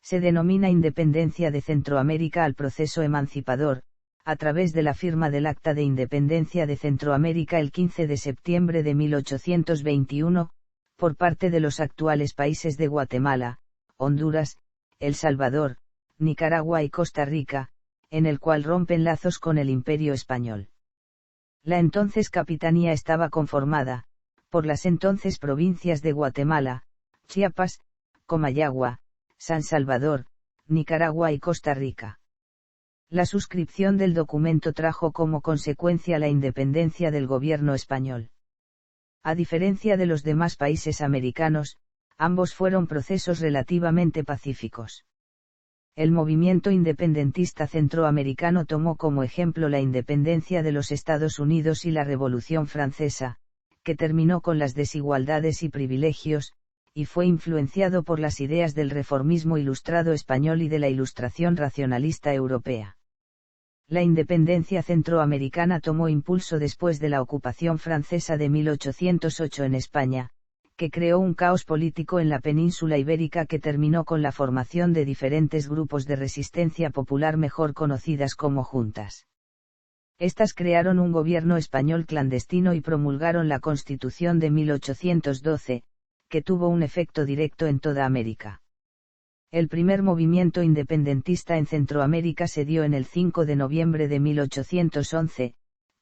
Se denomina independencia de Centroamérica al proceso emancipador, a través de la firma del Acta de Independencia de Centroamérica el 15 de septiembre de 1821, por parte de los actuales países de Guatemala, Honduras, El Salvador, Nicaragua y Costa Rica, en el cual rompen lazos con el Imperio Español. La entonces capitanía estaba conformada, por las entonces provincias de Guatemala, Chiapas, Comayagua, San Salvador, Nicaragua y Costa Rica. La suscripción del documento trajo como consecuencia la independencia del gobierno español. A diferencia de los demás países americanos, ambos fueron procesos relativamente pacíficos. El movimiento independentista centroamericano tomó como ejemplo la independencia de los Estados Unidos y la Revolución Francesa, que terminó con las desigualdades y privilegios, y fue influenciado por las ideas del reformismo ilustrado español y de la Ilustración racionalista europea. La independencia centroamericana tomó impulso después de la ocupación francesa de 1808 en España, que creó un caos político en la península ibérica que terminó con la formación de diferentes grupos de resistencia popular mejor conocidas como juntas. Estas crearon un gobierno español clandestino y promulgaron la Constitución de 1812, que tuvo un efecto directo en toda América. El primer movimiento independentista en Centroamérica se dio en el 5 de noviembre de 1811,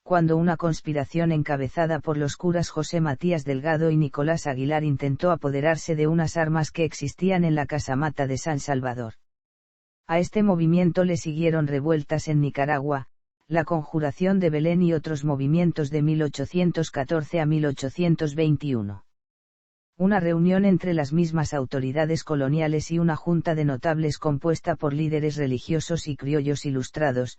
cuando una conspiración encabezada por los curas José Matías Delgado y Nicolás Aguilar intentó apoderarse de unas armas que existían en la casamata de San Salvador. A este movimiento le siguieron revueltas en Nicaragua, la Conjuración de Belén y otros movimientos de 1814 a 1821. Una reunión entre las mismas autoridades coloniales y una junta de notables compuesta por líderes religiosos y criollos ilustrados,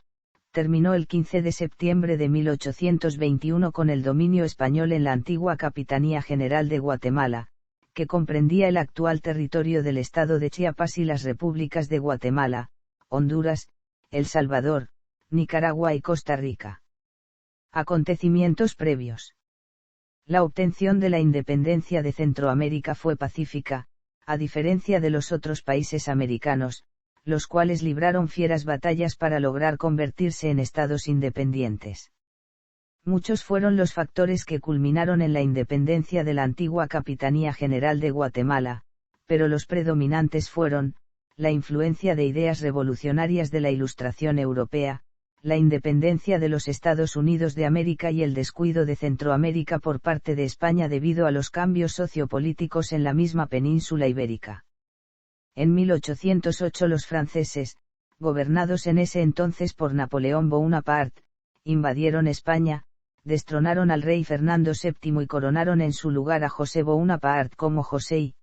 terminó el 15 de septiembre de 1821 con el dominio español en la antigua Capitanía General de Guatemala, que comprendía el actual territorio del estado de Chiapas y las repúblicas de Guatemala, Honduras, El Salvador, Nicaragua y Costa Rica. Acontecimientos previos. La obtención de la independencia de Centroamérica fue pacífica, a diferencia de los otros países americanos, los cuales libraron fieras batallas para lograr convertirse en estados independientes. Muchos fueron los factores que culminaron en la independencia de la antigua Capitanía General de Guatemala, pero los predominantes fueron, la influencia de ideas revolucionarias de la Ilustración europea, la independencia de los Estados Unidos de América y el descuido de Centroamérica por parte de España debido a los cambios sociopolíticos en la misma península ibérica. En 1808 los franceses, gobernados en ese entonces por Napoleón Bonaparte, invadieron España, destronaron al rey Fernando VII y coronaron en su lugar a José Bonaparte como José I.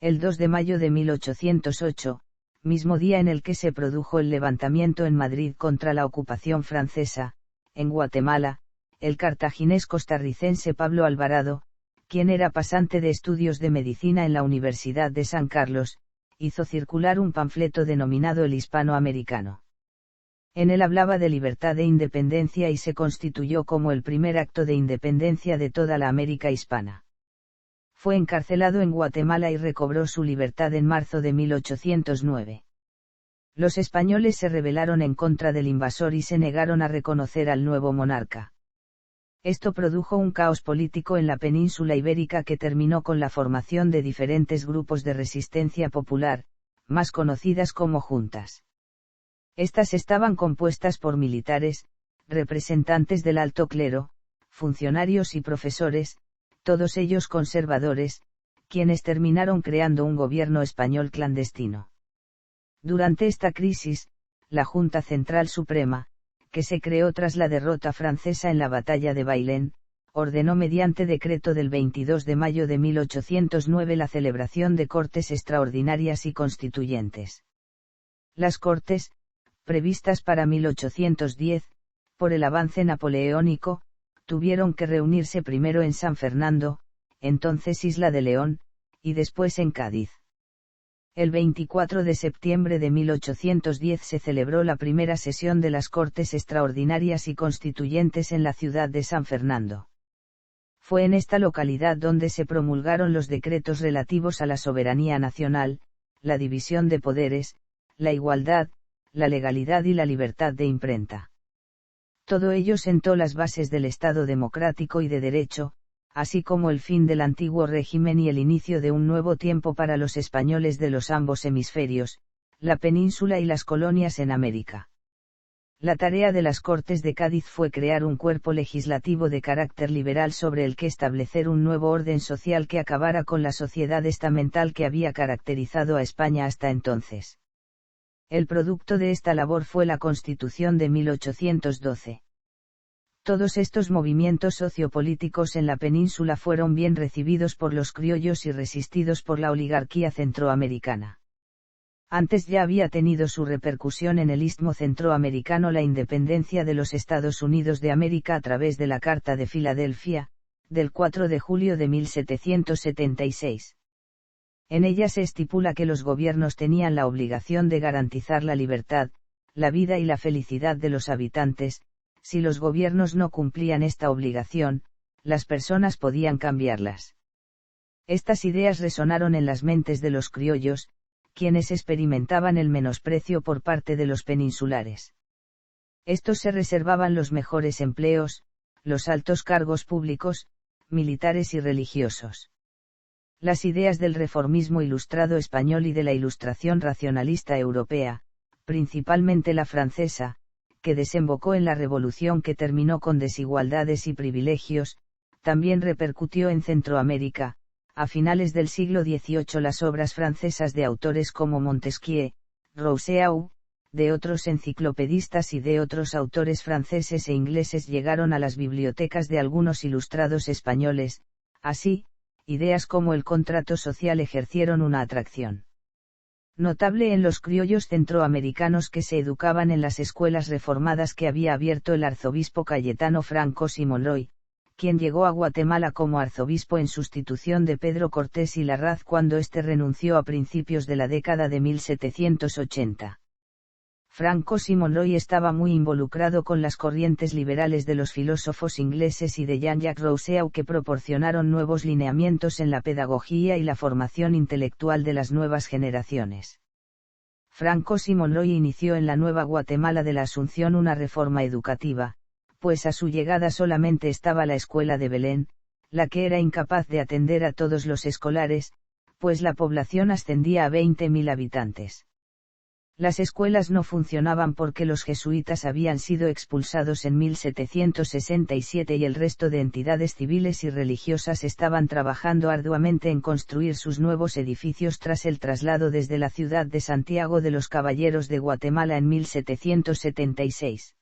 El 2 de mayo de 1808, mismo día en el que se produjo el levantamiento en Madrid contra la ocupación francesa, en Guatemala, el cartaginés costarricense Pablo Alvarado, quien era pasante de estudios de medicina en la Universidad de San Carlos, hizo circular un panfleto denominado El Hispanoamericano. En él hablaba de libertad e independencia y se constituyó como el primer acto de independencia de toda la América hispana. Fue encarcelado en Guatemala y recobró su libertad en marzo de 1809. Los españoles se rebelaron en contra del invasor y se negaron a reconocer al nuevo monarca. Esto produjo un caos político en la península ibérica que terminó con la formación de diferentes grupos de resistencia popular, más conocidas como juntas. Estas estaban compuestas por militares, representantes del alto clero, funcionarios y profesores, todos ellos conservadores, quienes terminaron creando un gobierno español clandestino. Durante esta crisis, la Junta Central Suprema, que se creó tras la derrota francesa en la batalla de Bailén, ordenó mediante decreto del 22 de mayo de 1809 la celebración de Cortes Extraordinarias y Constituyentes. Las Cortes, previstas para 1810, por el avance napoleónico, tuvieron que reunirse primero en San Fernando, entonces Isla de León, y después en Cádiz. El 24 de septiembre de 1810 se celebró la primera sesión de las Cortes Extraordinarias y Constituyentes en la ciudad de San Fernando. Fue en esta localidad donde se promulgaron los decretos relativos a la soberanía nacional, la división de poderes, la igualdad, la legalidad y la libertad de imprenta. Todo ello sentó las bases del Estado democrático y de derecho, así como el fin del antiguo régimen y el inicio de un nuevo tiempo para los españoles de los ambos hemisferios, la península y las colonias en América. La tarea de las Cortes de Cádiz fue crear un cuerpo legislativo de carácter liberal sobre el que establecer un nuevo orden social que acabara con la sociedad estamental que había caracterizado a España hasta entonces. El producto de esta labor fue la Constitución de 1812. Todos estos movimientos sociopolíticos en la península fueron bien recibidos por los criollos y resistidos por la oligarquía centroamericana. Antes ya había tenido su repercusión en el istmo centroamericano la independencia de los Estados Unidos de América a través de la Carta de Filadelfia, del 4 de julio de 1776. En ella se estipula que los gobiernos tenían la obligación de garantizar la libertad, la vida y la felicidad de los habitantes. Si los gobiernos no cumplían esta obligación, las personas podían cambiarlas. Estas ideas resonaron en las mentes de los criollos, quienes experimentaban el menosprecio por parte de los peninsulares. Estos se reservaban los mejores empleos, los altos cargos públicos, militares y religiosos. Las ideas del reformismo ilustrado español y de la ilustración racionalista europea, principalmente la francesa, que desembocó en la revolución que terminó con desigualdades y privilegios, también repercutió en Centroamérica. A finales del siglo XVIII las obras francesas de autores como Montesquieu, Rousseau, de otros enciclopedistas y de otros autores franceses e ingleses llegaron a las bibliotecas de algunos ilustrados españoles. Así, ideas como el contrato social ejercieron una atracción notable en los criollos centroamericanos que se educaban en las escuelas reformadas que había abierto el arzobispo Cayetano Franco y Monroy, quien llegó a Guatemala como arzobispo en sustitución de Pedro Cortés y Larraz cuando éste renunció a principios de la década de 1780. Franco y Monroy estaba muy involucrado con las corrientes liberales de los filósofos ingleses y de Jean-Jacques Rousseau que proporcionaron nuevos lineamientos en la pedagogía y la formación intelectual de las nuevas generaciones. Franco y Monroy inició en la Nueva Guatemala de la Asunción una reforma educativa, pues a su llegada solamente estaba la escuela de Belén, la que era incapaz de atender a todos los escolares, pues la población ascendía a 20.000 habitantes. Las escuelas no funcionaban porque los jesuitas habían sido expulsados en 1767 y el resto de entidades civiles y religiosas estaban trabajando arduamente en construir sus nuevos edificios tras el traslado desde la ciudad de Santiago de los Caballeros de Guatemala en 1776.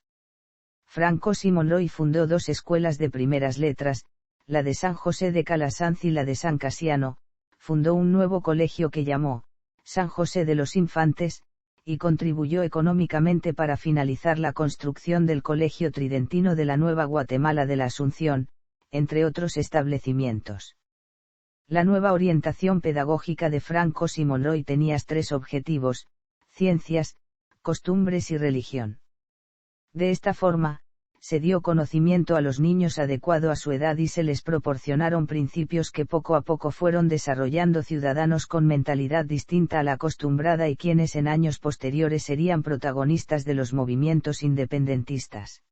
Franco y Monroy fundó dos escuelas de primeras letras, la de San José de Calasanz y la de San Casiano, fundó un nuevo colegio que llamó San José de los Infantes, y contribuyó económicamente para finalizar la construcción del Colegio Tridentino de la Nueva Guatemala de la Asunción, entre otros establecimientos. La nueva orientación pedagógica de Franco y Monroy tenía tres objetivos: ciencias, costumbres y religión. De esta forma, se dio conocimiento a los niños adecuado a su edad y se les proporcionaron principios que poco a poco fueron desarrollando ciudadanos con mentalidad distinta a la acostumbrada y quienes en años posteriores serían protagonistas de los movimientos independentistas.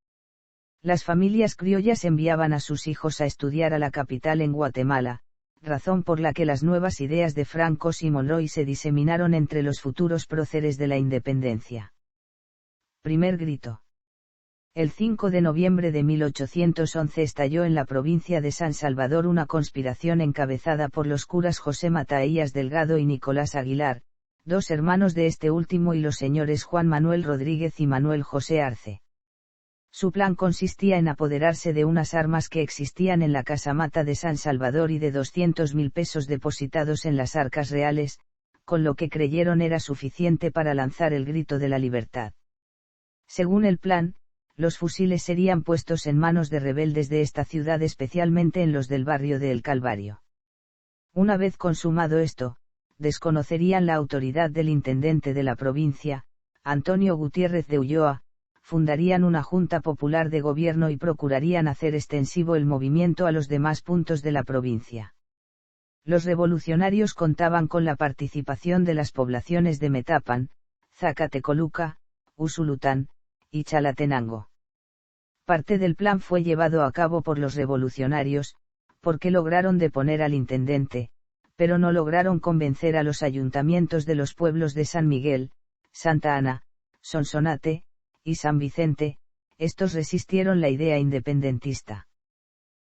Las familias criollas enviaban a sus hijos a estudiar a la capital en Guatemala, razón por la que las nuevas ideas de Franco y Monroy se diseminaron entre los futuros próceres de la independencia. Primer grito. El 5 de noviembre de 1811 estalló en la provincia de San Salvador una conspiración encabezada por los curas José Mataías Delgado y Nicolás Aguilar, dos hermanos de este último, y los señores Juan Manuel Rodríguez y Manuel José Arce. Su plan consistía en apoderarse de unas armas que existían en la casamata de San Salvador y de 200.000 pesos depositados en las arcas reales, con lo que creyeron era suficiente para lanzar el grito de la libertad. Según el plan, los fusiles serían puestos en manos de rebeldes de esta ciudad, especialmente en los del barrio de El Calvario. Una vez consumado esto, desconocerían la autoridad del intendente de la provincia, Antonio Gutiérrez de Ulloa, fundarían una junta popular de gobierno y procurarían hacer extensivo el movimiento a los demás puntos de la provincia. Los revolucionarios contaban con la participación de las poblaciones de Metapan, Zacatecoluca, Usulután, y Chalatenango. Parte del plan fue llevado a cabo por los revolucionarios, porque lograron deponer al intendente, pero no lograron convencer a los ayuntamientos de los pueblos de San Miguel, Santa Ana, Sonsonate, y San Vicente. Estos resistieron la idea independentista.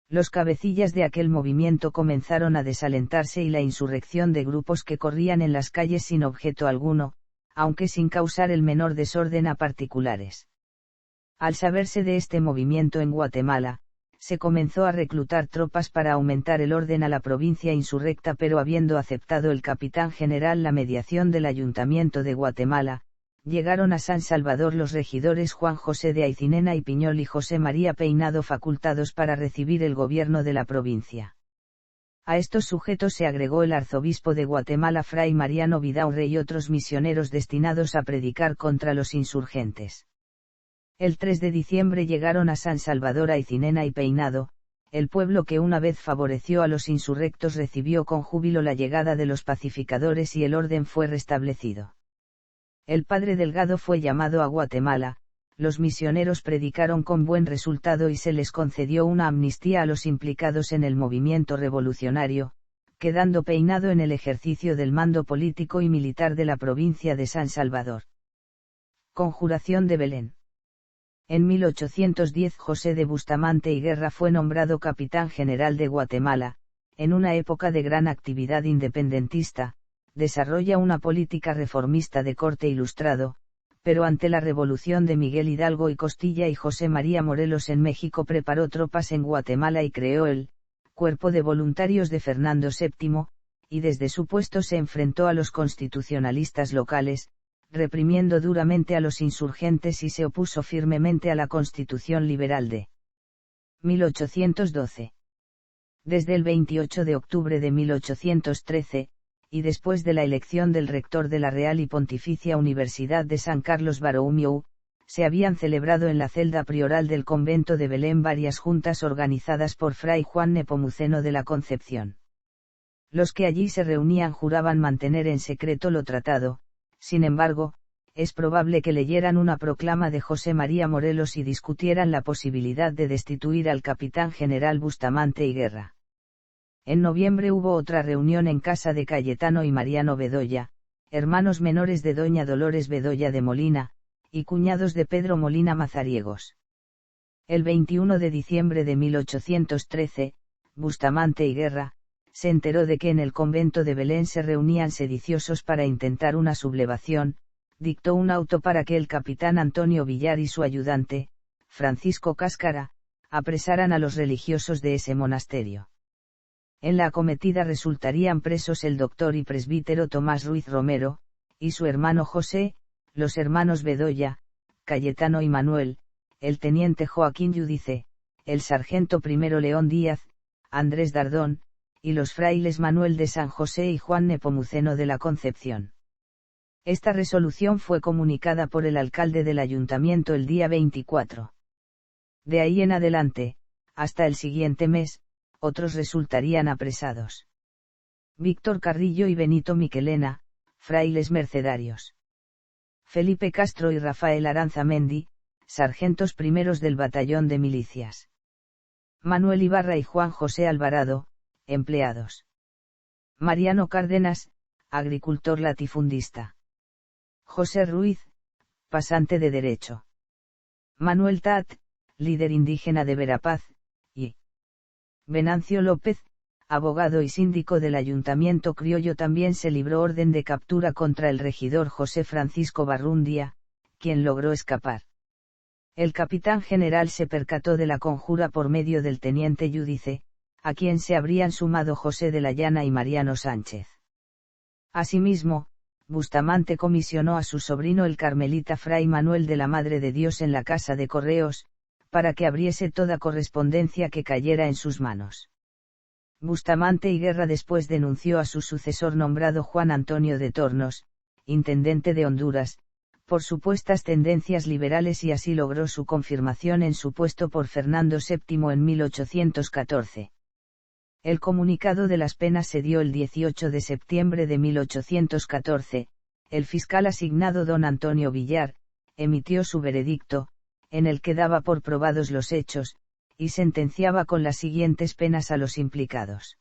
Los cabecillas de aquel movimiento comenzaron a desalentarse y la insurrección de grupos que corrían en las calles sin objeto alguno, aunque sin causar el menor desorden a particulares. Al saberse de este movimiento en Guatemala, se comenzó a reclutar tropas para aumentar el orden a la provincia insurrecta, pero habiendo aceptado el capitán general la mediación del Ayuntamiento de Guatemala, llegaron a San Salvador los regidores Juan José de Aycinena y Piñol y José María Peinado, facultados para recibir el gobierno de la provincia. A estos sujetos se agregó el arzobispo de Guatemala Fray Mariano Vidaurre y otros misioneros destinados a predicar contra los insurgentes. El 3 de diciembre llegaron a San Salvador Aycinena y Peinado. El pueblo, que una vez favoreció a los insurrectos, recibió con júbilo la llegada de los pacificadores y el orden fue restablecido. El padre Delgado fue llamado a Guatemala, los misioneros predicaron con buen resultado y se les concedió una amnistía a los implicados en el movimiento revolucionario, quedando Peinado en el ejercicio del mando político y militar de la provincia de San Salvador. Conjuración de Belén. En 1810 José de Bustamante y Guerra fue nombrado capitán general de Guatemala. En una época de gran actividad independentista, desarrolla una política reformista de corte ilustrado, pero ante la revolución de Miguel Hidalgo y Costilla y José María Morelos en México preparó tropas en Guatemala y creó el Cuerpo de Voluntarios de Fernando VII, y desde su puesto se enfrentó a los constitucionalistas locales, reprimiendo duramente a los insurgentes y se opuso firmemente a la Constitución Liberal de 1812. Desde el 28 de octubre de 1813, y después de la elección del rector de la Real y Pontificia Universidad de San Carlos Borromeo, se habían celebrado en la celda prioral del convento de Belén varias juntas organizadas por Fray Juan Nepomuceno de la Concepción. Los que allí se reunían juraban mantener en secreto lo tratado. Sin embargo, es probable que leyeran una proclama de José María Morelos y discutieran la posibilidad de destituir al capitán general Bustamante y Guerra. En noviembre hubo otra reunión en casa de Cayetano y Mariano Bedoya, hermanos menores de doña Dolores Bedoya de Molina, y cuñados de Pedro Molina Mazariegos. El 21 de diciembre de 1813, Bustamante y Guerra, se enteró de que en el convento de Belén se reunían sediciosos para intentar una sublevación, dictó un auto para que el capitán Antonio Villar y su ayudante, Francisco Cáscara, apresaran a los religiosos de ese monasterio. En la acometida resultarían presos el doctor y presbítero Tomás Ruiz Romero, y su hermano José, los hermanos Bedoya, Cayetano y Manuel, el teniente Joaquín Yudice, el sargento primero León Díaz, Andrés Dardón, y los frailes Manuel de San José y Juan Nepomuceno de la Concepción. Esta resolución fue comunicada por el alcalde del ayuntamiento el día 24. De ahí en adelante, hasta el siguiente mes, otros resultarían apresados. Víctor Carrillo y Benito Miquelena, frailes mercedarios. Felipe Castro y Rafael Aranzamendi, sargentos primeros del batallón de milicias. Manuel Ibarra y Juan José Alvarado, empleados. Mariano Cárdenas, agricultor latifundista. José Ruiz, pasante de Derecho. Manuel Tat, líder indígena de Verapaz, y Venancio López, abogado y síndico del ayuntamiento criollo. También se libró orden de captura contra el regidor José Francisco Barrundia, quien logró escapar. El capitán general se percató de la conjura por medio del teniente Yudice, a quien se habrían sumado José de la Llana y Mariano Sánchez. Asimismo, Bustamante comisionó a su sobrino el carmelita Fray Manuel de la Madre de Dios en la Casa de Correos, para que abriese toda correspondencia que cayera en sus manos. Bustamante y Guerra después denunció a su sucesor nombrado Juan Antonio de Tornos, intendente de Honduras, por supuestas tendencias liberales, y así logró su confirmación en su puesto por Fernando VII en 1814. El comunicado de las penas se dio el 18 de septiembre de 1814, el fiscal asignado don Antonio Villar, emitió su veredicto, en el que daba por probados los hechos, y sentenciaba con las siguientes penas a los implicados.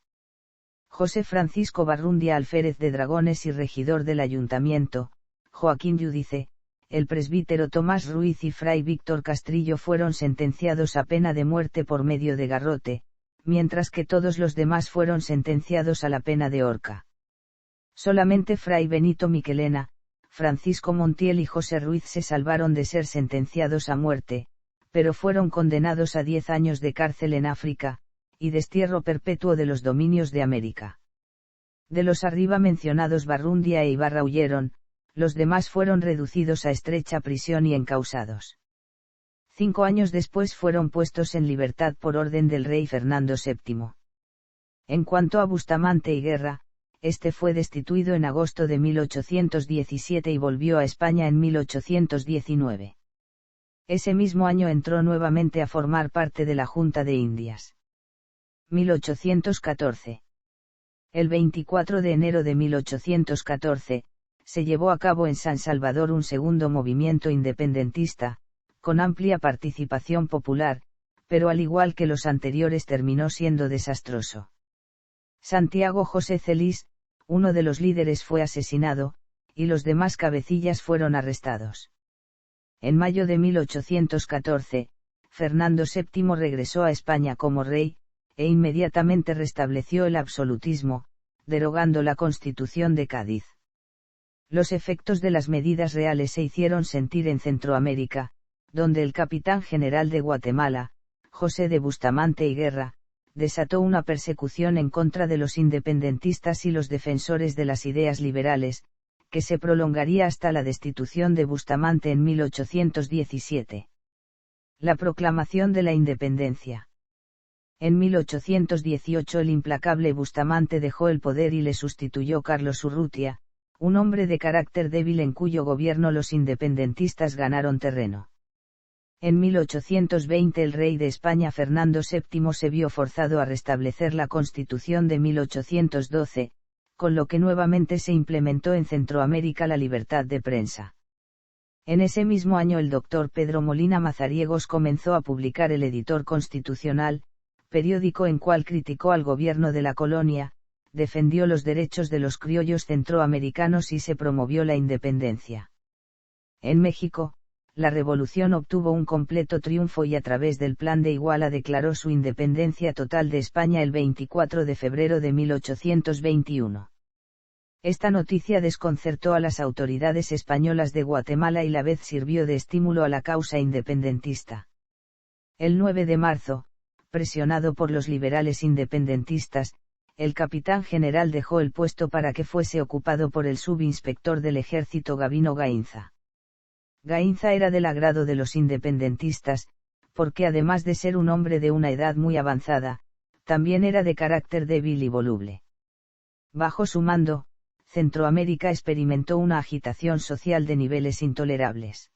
José Francisco Barrundia Alférez de Dragones y regidor del ayuntamiento, Joaquín Yudice, el presbítero Tomás Ruiz y fray Víctor Castrillo fueron sentenciados a pena de muerte por medio de garrote, mientras que todos los demás fueron sentenciados a la pena de horca. Solamente fray Benito Miquelena, Francisco Montiel y José Ruiz se salvaron de ser sentenciados a muerte, pero fueron condenados a 10 años de cárcel en África, y destierro perpetuo de los dominios de América. De los arriba mencionados Barrundia e Ibarra huyeron, los demás fueron reducidos a estrecha prisión y encausados. 5 años después fueron puestos en libertad por orden del rey Fernando VII. En cuanto a Bustamante y Guerra, este fue destituido en agosto de 1817 y volvió a España en 1819. Ese mismo año entró nuevamente a formar parte de la Junta de Indias. 1814. El 24 de enero de 1814, se llevó a cabo en San Salvador un segundo movimiento independentista, con amplia participación popular, pero al igual que los anteriores terminó siendo desastroso. Santiago José Celis, uno de los líderes, fue asesinado, y los demás cabecillas fueron arrestados. En mayo de 1814, Fernando VII regresó a España como rey, e inmediatamente restableció el absolutismo, derogando la Constitución de Cádiz. Los efectos de las medidas reales se hicieron sentir en Centroamérica, donde el capitán general de Guatemala, José de Bustamante y Guerra, desató una persecución en contra de los independentistas y los defensores de las ideas liberales, que se prolongaría hasta la destitución de Bustamante en 1817. La proclamación de la independencia. En 1818 el implacable Bustamante dejó el poder y le sustituyó Carlos Urrutia, un hombre de carácter débil en cuyo gobierno los independentistas ganaron terreno. En 1820 el rey de España Fernando VII se vio forzado a restablecer la Constitución de 1812, con lo que nuevamente se implementó en Centroamérica la libertad de prensa. En ese mismo año el doctor Pedro Molina Mazariegos comenzó a publicar El Editor Constitucional, periódico en cual criticó al gobierno de la colonia, defendió los derechos de los criollos centroamericanos y se promovió la independencia. En México, la revolución obtuvo un completo triunfo y a través del Plan de Iguala declaró su independencia total de España el 24 de febrero de 1821. Esta noticia desconcertó a las autoridades españolas de Guatemala y la vez sirvió de estímulo a la causa independentista. El 9 de marzo, presionado por los liberales independentistas, el capitán general dejó el puesto para que fuese ocupado por el subinspector del ejército Gabino Gainza. Gainza era del agrado de los independentistas, porque además de ser un hombre de una edad muy avanzada, también era de carácter débil y voluble. Bajo su mando, Centroamérica experimentó una agitación social de niveles intolerables.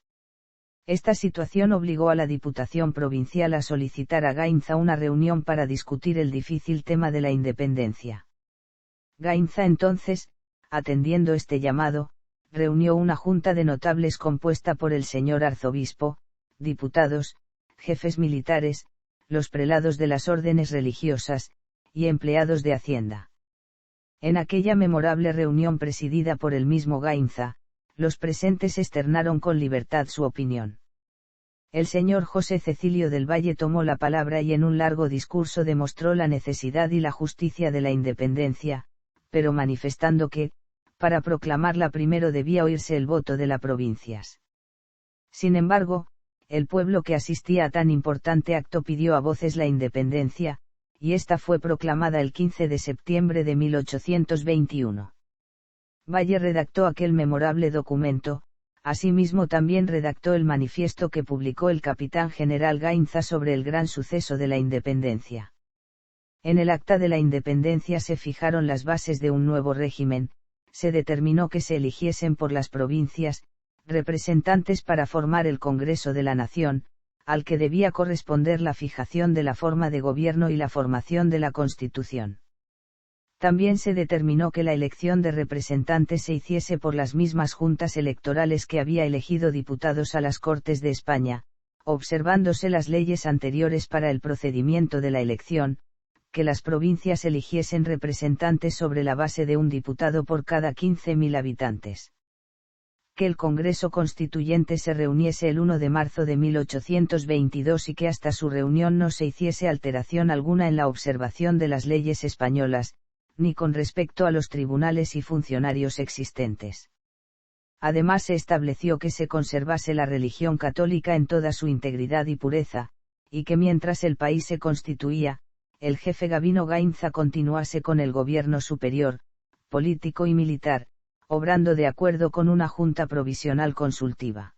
Esta situación obligó a la Diputación Provincial a solicitar a Gainza una reunión para discutir el difícil tema de la independencia. Gainza entonces, atendiendo este llamado, reunió una junta de notables compuesta por el señor arzobispo, diputados, jefes militares, los prelados de las órdenes religiosas, y empleados de Hacienda. En aquella memorable reunión presidida por el mismo Gainza, los presentes externaron con libertad su opinión. El señor José Cecilio del Valle tomó la palabra y en un largo discurso demostró la necesidad y la justicia de la independencia, pero manifestando que, para proclamarla primero debía oírse el voto de las provincias. Sin embargo, el pueblo que asistía a tan importante acto pidió a voces la independencia, y esta fue proclamada el 15 de septiembre de 1821. Valle redactó aquel memorable documento, asimismo también redactó el manifiesto que publicó el capitán general Gainza sobre el gran suceso de la independencia. En el acta de la independencia se fijaron las bases de un nuevo régimen, se determinó que se eligiesen por las provincias, representantes para formar el Congreso de la Nación, al que debía corresponder la fijación de la forma de gobierno y la formación de la Constitución. También se determinó que la elección de representantes se hiciese por las mismas juntas electorales que había elegido diputados a las Cortes de España, observándose las leyes anteriores para el procedimiento de la elección, que las provincias eligiesen representantes sobre la base de un diputado por cada 15.000 habitantes. Que el Congreso Constituyente se reuniese el 1 de marzo de 1822 y que hasta su reunión no se hiciese alteración alguna en la observación de las leyes españolas, ni con respecto a los tribunales y funcionarios existentes. Además se estableció que se conservase la religión católica en toda su integridad y pureza, y que mientras el país se constituía, el jefe Gabino Gainza continuase con el gobierno superior, político y militar, obrando de acuerdo con una junta provisional consultiva.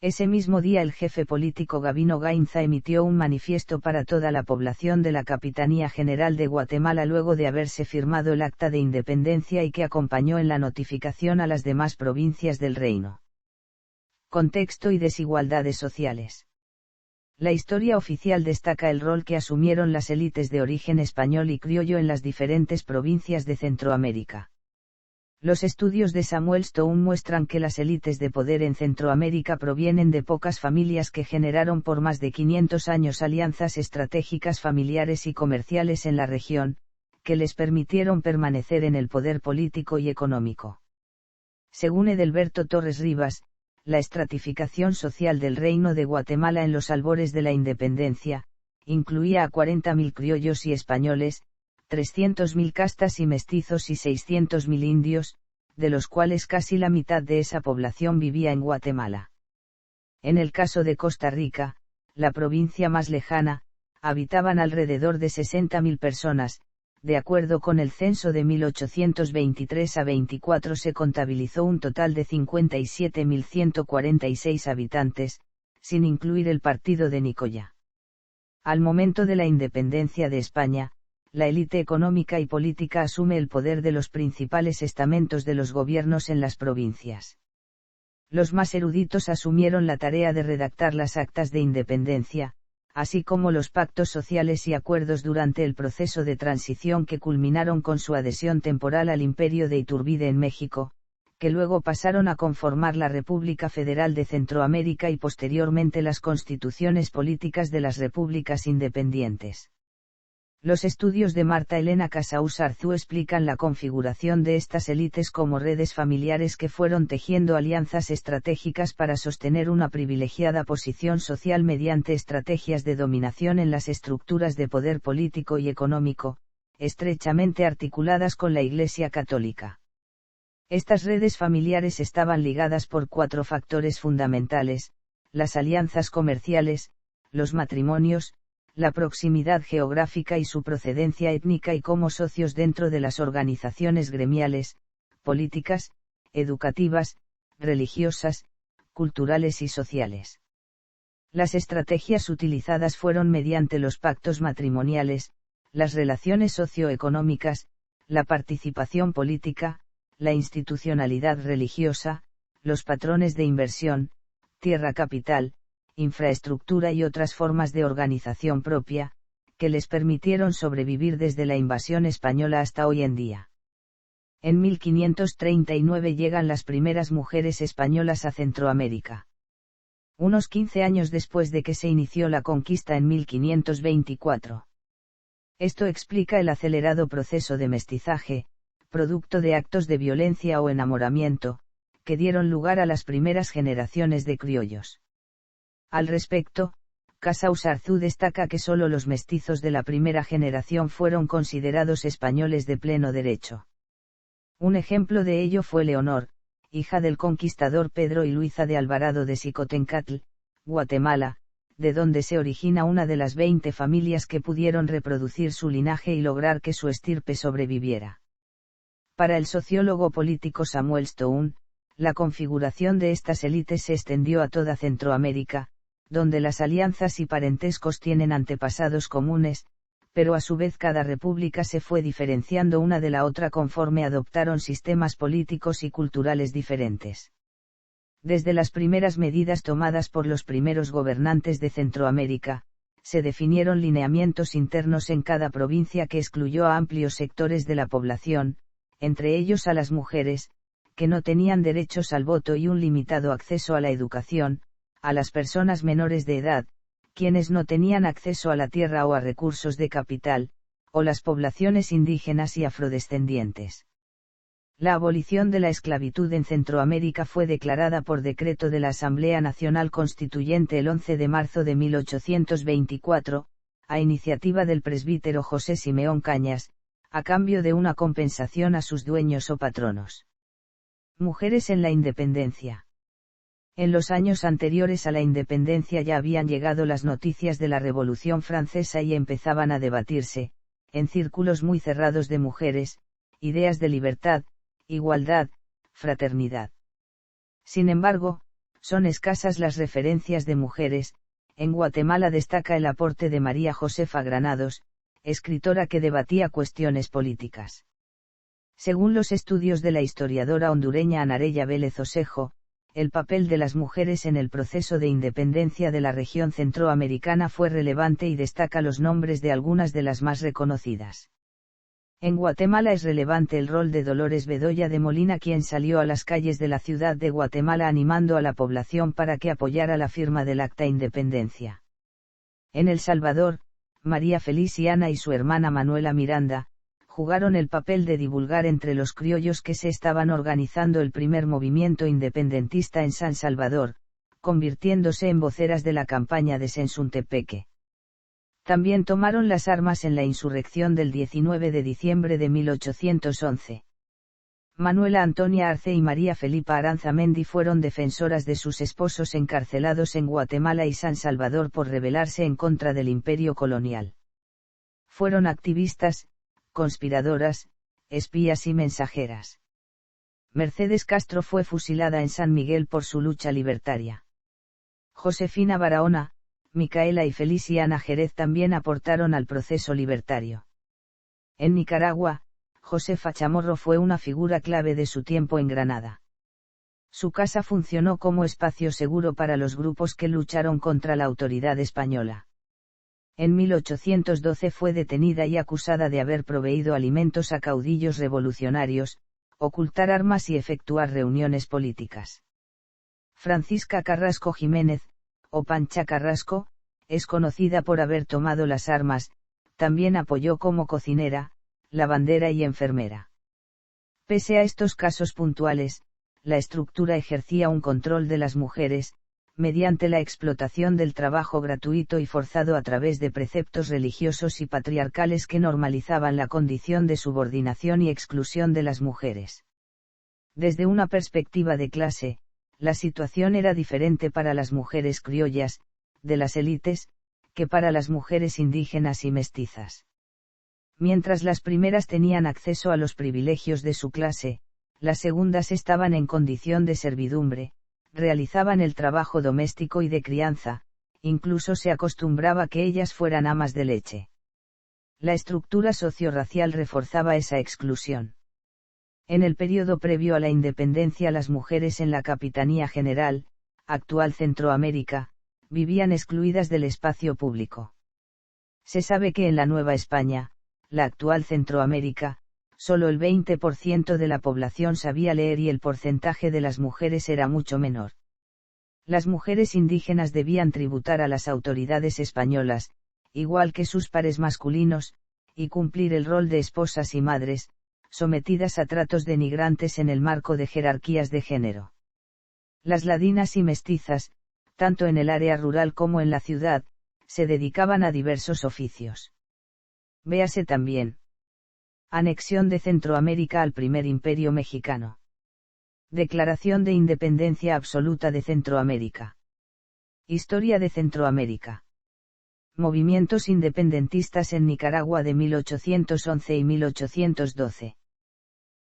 Ese mismo día el jefe político Gabino Gainza emitió un manifiesto para toda la población de la Capitanía General de Guatemala luego de haberse firmado el Acta de Independencia y que acompañó en la notificación a las demás provincias del reino. Contexto y desigualdades sociales. La historia oficial destaca el rol que asumieron las élites de origen español y criollo en las diferentes provincias de Centroamérica. Los estudios de Samuel Stone muestran que las élites de poder en Centroamérica provienen de pocas familias que generaron por más de 500 años alianzas estratégicas familiares y comerciales en la región, que les permitieron permanecer en el poder político y económico. Según Edelberto Torres Rivas, la estratificación social del Reino de Guatemala en los albores de la independencia, incluía a 40.000 criollos y españoles, 300.000 castas y mestizos y 600.000 indios, de los cuales casi la mitad de esa población vivía en Guatemala. En el caso de Costa Rica, la provincia más lejana, habitaban alrededor de 60.000 personas. De acuerdo con el censo de 1823 a 24 se contabilizó un total de 57.146 habitantes, sin incluir el partido de Nicoya. Al momento de la independencia de España, la élite económica y política asume el poder de los principales estamentos de los gobiernos en las provincias. Los más eruditos asumieron la tarea de redactar las actas de independencia, así como los pactos sociales y acuerdos durante el proceso de transición que culminaron con su adhesión temporal al Imperio de Iturbide en México, que luego pasaron a conformar la República Federal de Centroamérica y posteriormente las constituciones políticas de las repúblicas independientes. Los estudios de Marta Elena Casaús Arzú explican la configuración de estas élites como redes familiares que fueron tejiendo alianzas estratégicas para sostener una privilegiada posición social mediante estrategias de dominación en las estructuras de poder político y económico, estrechamente articuladas con la Iglesia Católica. Estas redes familiares estaban ligadas por 4 factores fundamentales: las alianzas comerciales, los matrimonios, la proximidad geográfica y su procedencia étnica y como socios dentro de las organizaciones gremiales, políticas, educativas, religiosas, culturales y sociales. Las estrategias utilizadas fueron mediante los pactos matrimoniales, las relaciones socioeconómicas, la participación política, la institucionalidad religiosa, los patrones de inversión, tierra capital, infraestructura y otras formas de organización propia, que les permitieron sobrevivir desde la invasión española hasta hoy en día. En 1539 llegan las primeras mujeres españolas a Centroamérica. Unos 15 años después de que se inició la conquista en 1524. Esto explica el acelerado proceso de mestizaje, producto de actos de violencia o enamoramiento, que dieron lugar a las primeras generaciones de criollos. Al respecto, Casaús Arzú destaca que solo los mestizos de la primera generación fueron considerados españoles de pleno derecho. Un ejemplo de ello fue Leonor, hija del conquistador Pedro y Luisa de Alvarado de Xicotencatl, Guatemala, de donde se origina una de las 20 familias que pudieron reproducir su linaje y lograr que su estirpe sobreviviera. Para el sociólogo político Samuel Stone, la configuración de estas élites se extendió a toda Centroamérica, donde las alianzas y parentescos tienen antepasados comunes, pero a su vez cada república se fue diferenciando una de la otra conforme adoptaron sistemas políticos y culturales diferentes. Desde las primeras medidas tomadas por los primeros gobernantes de Centroamérica, se definieron lineamientos internos en cada provincia que excluyó a amplios sectores de la población, entre ellos a las mujeres, que no tenían derechos al voto y un limitado acceso a la educación, a las personas menores de edad, quienes no tenían acceso a la tierra o a recursos de capital, o las poblaciones indígenas y afrodescendientes. La abolición de la esclavitud en Centroamérica fue declarada por decreto de la Asamblea Nacional Constituyente el 11 de marzo de 1824, a iniciativa del presbítero José Simeón Cañas, a cambio de una compensación a sus dueños o patronos. Mujeres en la independencia. En los años anteriores a la independencia ya habían llegado las noticias de la Revolución Francesa y empezaban a debatirse, en círculos muy cerrados de mujeres, ideas de libertad, igualdad, fraternidad. Sin embargo, son escasas las referencias de mujeres. En Guatemala destaca el aporte de María Josefa Granados, escritora que debatía cuestiones políticas. Según los estudios de la historiadora hondureña Anarella Vélez Osejo, el papel de las mujeres en el proceso de independencia de la región centroamericana fue relevante y destaca los nombres de algunas de las más reconocidas. En Guatemala es relevante el rol de Dolores Bedoya de Molina, quien salió a las calles de la ciudad de Guatemala animando a la población para que apoyara la firma del Acta de Independencia. En El Salvador, María Feliciana y su hermana Manuela Miranda, jugaron el papel de divulgar entre los criollos que se estaban organizando el primer movimiento independentista en San Salvador, convirtiéndose en voceras de la campaña de Sensuntepeque. También tomaron las armas en la insurrección del 19 de diciembre de 1811. Manuela Antonia Arce y María Felipa Aranzamendi fueron defensoras de sus esposos encarcelados en Guatemala y San Salvador por rebelarse en contra del imperio colonial. Fueron activistas, conspiradoras, espías y mensajeras. Mercedes Castro fue fusilada en San Miguel por su lucha libertaria. Josefina Barahona, Micaela y Feliciana Jerez también aportaron al proceso libertario. En Nicaragua, Josefa Chamorro fue una figura clave de su tiempo en Granada. Su casa funcionó como espacio seguro para los grupos que lucharon contra la autoridad española. En 1812 fue detenida y acusada de haber proveído alimentos a caudillos revolucionarios, ocultar armas y efectuar reuniones políticas. Francisca Carrasco Jiménez, o Pancha Carrasco, es conocida por haber tomado las armas, también apoyó como cocinera, lavandera y enfermera. Pese a estos casos puntuales, la estructura ejercía un control de las mujeres, mediante la explotación del trabajo gratuito y forzado a través de preceptos religiosos y patriarcales que normalizaban la condición de subordinación y exclusión de las mujeres. Desde una perspectiva de clase, la situación era diferente para las mujeres criollas, de las élites, que para las mujeres indígenas y mestizas. Mientras las primeras tenían acceso a los privilegios de su clase, las segundas estaban en condición de servidumbre, realizaban el trabajo doméstico y de crianza, incluso se acostumbraba que ellas fueran amas de leche. La estructura sociorracial reforzaba esa exclusión. En el período previo a la independencia, las mujeres en la Capitanía General, actual Centroamérica, vivían excluidas del espacio público. Se sabe que en la Nueva España, la actual Centroamérica, solo el 20% de la población sabía leer y el porcentaje de las mujeres era mucho menor. Las mujeres indígenas debían tributar a las autoridades españolas, igual que sus pares masculinos, y cumplir el rol de esposas y madres, sometidas a tratos denigrantes en el marco de jerarquías de género. Las ladinas y mestizas, tanto en el área rural como en la ciudad, se dedicaban a diversos oficios. Véase también: anexión de Centroamérica al primer imperio mexicano. Declaración de independencia absoluta de Centroamérica. Historia de Centroamérica. Movimientos independentistas en Nicaragua de 1811 y 1812.